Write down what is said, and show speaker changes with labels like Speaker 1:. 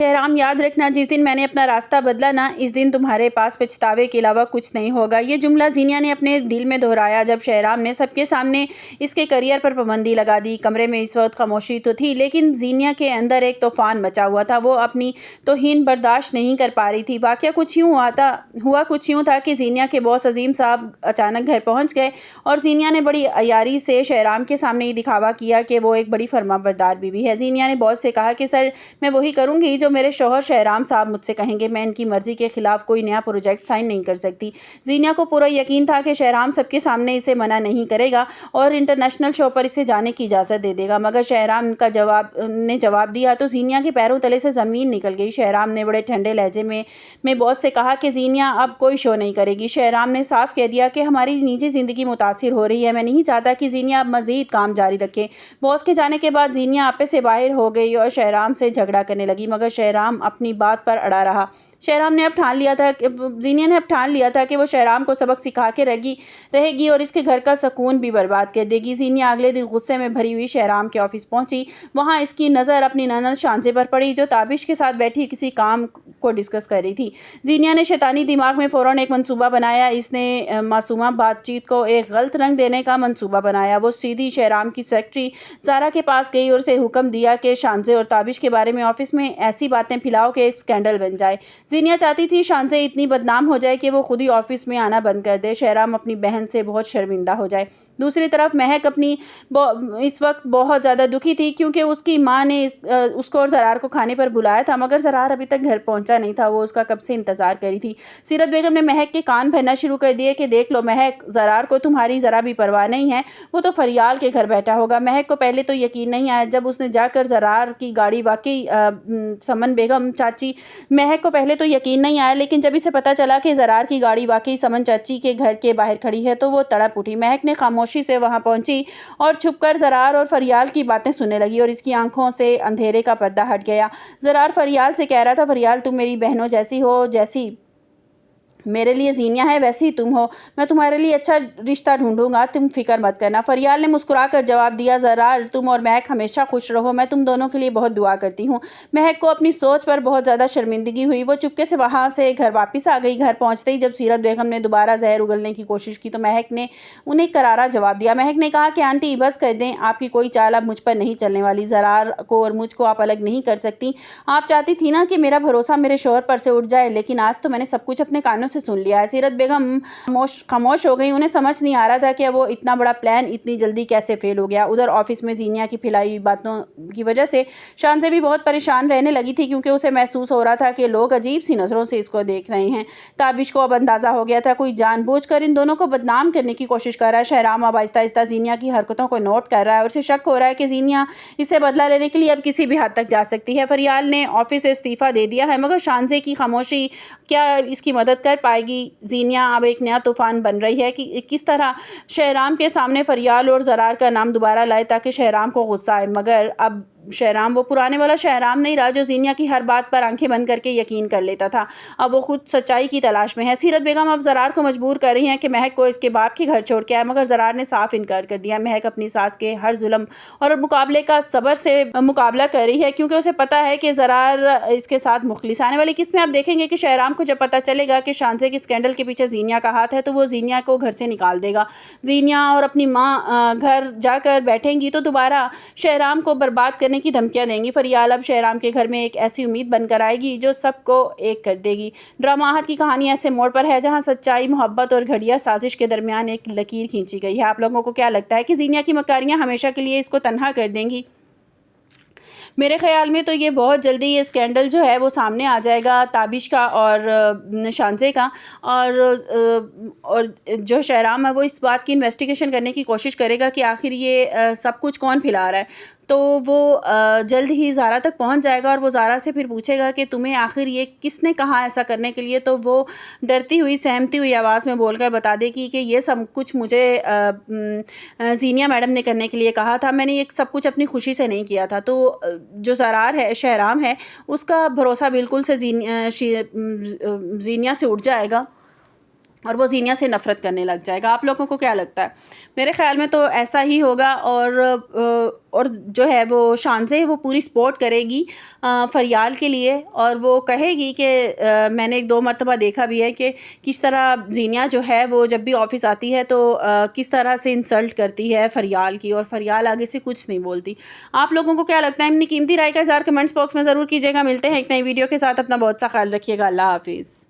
Speaker 1: शहराम, याद रखना, जिस दिन मैंने अपना रास्ता बदला ना, इस दिन तुम्हारे पास पछतावे के अलावा कुछ नहीं होगा। ये जुमला ज़ीनिया ने अपने दिल में दोहराया जब शहराम ने सबके सामने इसके करियर पर पाबंदी लगा दी। कमरे में इस वक्त खामोशी तो थी, लेकिन ज़ीनिया के अंदर एक तूफान मचा हुआ था। वो अपनी तौहीन बर्दाश्त नहीं कर पा रही थी। वाक़या कुछ यूँ हुआ कुछ यूँ था कि ज़ीनिया के बॉस अजीम साहब अचानक घर पहुँच गए और ज़ीनिया ने बड़ी अयारी से शहराम के सामने ये दिखावा किया कि वो एक बड़ी फर्माबरदार बीवी है। ज़ीनिया ने बॉस से कहा कि सर, मैं वही करूँगी जो मेरे शौहर शहराम साहब मुझसे कहेंगे। मैं इनकी मर्जी के खिलाफ कोई नया प्रोजेक्ट साइन नहीं कर सकती। ज़ीनिया को पूरा यकीन था कि शहराम सबके सामने इसे मना नहीं करेगा और इंटरनेशनल शो पर इसे जाने की इजाज़त दे देगा, मगर शहराम का जवाब दिया तो ज़ीनिया के पैरों तले से ज़मीन निकल गई। शहराम ने बड़े ठंडे लहजे में बॉस से कहा कि ज़ीनिया अब कोई शो नहीं करेगी। शहराम ने साफ कह दिया कि हमारी निजी ज़िंदगी मुतासिर हो रही है। मैं नहीं चाहता कि ज़ीनिया अब मज़ीद काम जारी रखे। बॉस के जाने के बाद ज़ीनिया आपे से बाहर हो गई और शहराम से झगड़ा करने लगी, मगर शहराम अपनी बात पर अड़ा रहा। शहराम ने अब ठान लिया था कि ज़ीनिया ने अब ठान लिया था कि वो शहराम को सबक सिखा के रहेगी और इसके घर का सुकून भी बर्बाद कर देगी। ज़ीनिया अगले दिन गुस्से में भरी हुई शहराम के ऑफिस पहुंची। वहां इसकी नज़र अपनी ननद शांजे पर पड़ी, जो ताबिश के साथ बैठी किसी काम को डिस्कस कर रही थी। ज़ीनिया ने शैतानी दिमाग में फ़ौरन एक मंसूबा बनाया। इसने मासूमा बातचीत को एक गलत रंग देने का मंसूबा बनाया। वो सीधी शहराम की सेक्रेटरी ज़ारा के पास गई और उसे हुक्म दिया कि शांजे और ताबिश के बारे में ऑफिस में ऐसी बातें फैलाओ कि एक स्कैंडल बन जाए। ज़ीनिया चाहती थी शांजे इतनी बदनाम हो जाए कि वो खुद ही ऑफिस में आना बंद कर दे। शहराम अपनी बहन से बहुत शर्मिंदा हो जाए। दूसरी तरफ महक इस वक्त बहुत ज़्यादा दुखी थी, क्योंकि उसकी माँ ने उसको और ज़रार को खाने पर बुलाया था, मगर ज़रार अभी तक घर पहुंचा नहीं था। वो उसका कब से इंतज़ार करी थी। सीरत बेगम ने महक के कान भरना शुरू कर दिए कि देख लो महक, ज़रार को तुम्हारी ज़रा भी परवाह नहीं है। वो तो फरियाल के घर बैठा होगा। महक को पहले तो यकीन नहीं आया जब उसने जाकर ज़रार की गाड़ी वाकई समन बेगम चाची महक को पहले तो यकीन नहीं आया, लेकिन जब इसे पता चला कि ज़रार की गाड़ी वाकई समन चाची के घर के बाहर खड़ी है तो वो तड़प उठी। महक ने खामोशी से वहां पहुंची और छुपकर ज़रार और फरियाल की बातें सुनने लगी और इसकी आंखों से अंधेरे का पर्दा हट गया। ज़रार फरियाल से कह रहा था, फरियाल तुम मेरी बहनों जैसी हो, जैसी मेरे लिए ज़ीनिया है वैसे ही तुम हो। मैं तुम्हारे लिए अच्छा रिश्ता ढूंढूंगा, तुम फिक्र मत करना। फरियाल ने मुस्कुराकर जवाब दिया, ज़रार तुम और महक हमेशा खुश रहो। मैं तुम दोनों के लिए बहुत दुआ करती हूँ। महक को अपनी सोच पर बहुत ज़्यादा शर्मिंदगी हुई। वो चुपके से वहाँ से घर वापस आ गई। घर पहुँचते ही जब सीरत बेगम ने दोबारा जहर उगलने की कोशिश की तो महक ने उन्हें करारा जवाब दिया। महक ने कहा कि आंटी बस कर दें, आपकी कोई चाल अब मुझ पर नहीं चलने वाली। ज़रार को और मुझको आप अलग नहीं कर सकती। आप चाहती थी ना कि मेरा भरोसा मेरे शौहर पर से उठ जाए, लेकिन आज तो मैंने सब कुछ अपने कानों से सुन लिया है। सीरत बेगम खामोश हो गई। उन्हें समझ नहीं आ रहा था कि वो इतना बड़ा प्लान इतनी जल्दी कैसे फेल हो गया। उधर ऑफिस में ज़ीनिया की फैलाई हुई बातों की वजह से शांति भी बहुत परेशान रहने लगी थी, क्योंकि उसे महसूस हो रहा था कि लोग अजीब सी नज़रों से इसको देख रहे हैं। ताबिश को अब अंदाज़ा हो गया था कोई जानबूझकर इन दोनों को बदनाम करने की कोशिश कर रहा है। शहराम अब आहिस्ता आहिस्ता ज़ीनिया की हरकतों को नोट कर रहा है और उसे शक हो रहा है कि ज़ीनिया इसे बदला लेने के लिए अब किसी भी हद तक जा सकती है। फरियाल ने ऑफिस से इस्तीफ़ा दे दिया है, मगर शांजे की खामोशी क्या इसकी मदद कर पाएगी। ज़ीनिया अब एक नया तूफ़ान बन रही है कि किस तरह शहराम के सामने फरियाल और ज़रार का नाम दोबारा लाए ताकि शहराम को गुस्सा आए, मगर अब शहराम वो पुराने वाला शहराम नहीं रहा जो ज़ीनिया की हर बात पर आंखें बंद करके यकीन कर लेता था। अब वो खुद सच्चाई की तलाश में है। सीरत बेगम अब ज़रार को मजबूर कर रही हैं कि महक को इसके बाप के घर छोड़ के आए, मगर ज़रार ने साफ इनकार कर दिया। महक अपनी सास के हर जुल्म और मुकाबले का सब्र से मुकाबला कर रही है, क्योंकि उसे पता है कि ज़रार इसके साथ मुखलिस। आने वाली किस्त में आप देखेंगे कि शहराम को जब पता चलेगा कि शांजे के स्कैंडल के पीछे ज़ीनिया का हाथ है तो वो ज़ीनिया को घर से निकाल देगा। ज़ीनिया और अपनी माँ घर जाकर बैठेंगी तो दोबारा शहराम को बर्बाद करने की धमकियाँ देंगी। फरियाल अब शहराम के घर में एक ऐसी उम्मीद बनकर आएगी जो सबको एक कर देगी। ड्रामाहत की कहानी ऐसे मोड़ पर है जहां सच्चाई, मोहब्बत और घटिया साजिश के दरमियान एक लकीर खींची गई है। आप लोगों को क्या लगता है कि ज़ीनिया की मकारियां हमेशा के लिए इसको तन्हा कर देंगी? मेरे ख़्याल में तो ये बहुत जल्दी ये स्कैंडल जो है वो सामने आ जाएगा, ताबिश का और शांजे का। और जो शहराम है वो इस बात की इन्वेस्टिगेशन करने की कोशिश करेगा कि आखिर ये सब कुछ कौन फैला रहा है। तो वो जल्द ही ज़ारा तक पहुंच जाएगा और वो ज़ारा से फिर पूछेगा कि तुम्हें आखिर ये किसने कहा ऐसा करने के लिए। तो वो डरती हुई सहमती हुई आवाज़ में बोलकर बता देगी कि ये सब कुछ मुझे ज़ीनिया मैडम ने करने के लिए कहा था, मैंने ये सब कुछ अपनी खुशी से नहीं किया था। तो जो ज़रार है, शहराम है, उसका भरोसा बिल्कुल से ज़ीनिया से उठ जाएगा और वो ज़ीनिया से नफ़रत करने लग जाएगा। आप लोगों को क्या लगता है? मेरे ख़्याल में तो ऐसा ही होगा। और जो है वो शानज़ेह वो पूरी सपोर्ट करेगी फ़रियाल के लिए, और वो कहेगी कि मैंने 1-2 मरतबा देखा भी है कि किस तरह ज़ीनिया जो है वो जब भी ऑफ़िस आती है तो किस तरह से इंसल्ट करती है फ़रियाल की, और फ़रियाल आगे से कुछ नहीं बोलती। आप लोगों को क्या लगता है? अपनी कीमती राय का इज़हार कमेंट्स बॉक्स में ज़रूर कीजिएगा। मिलते हैं एक नई वीडियो के साथ। अपना बहुत सा ख़्याल रखिएगा। अल्लाह हाफ़िज़।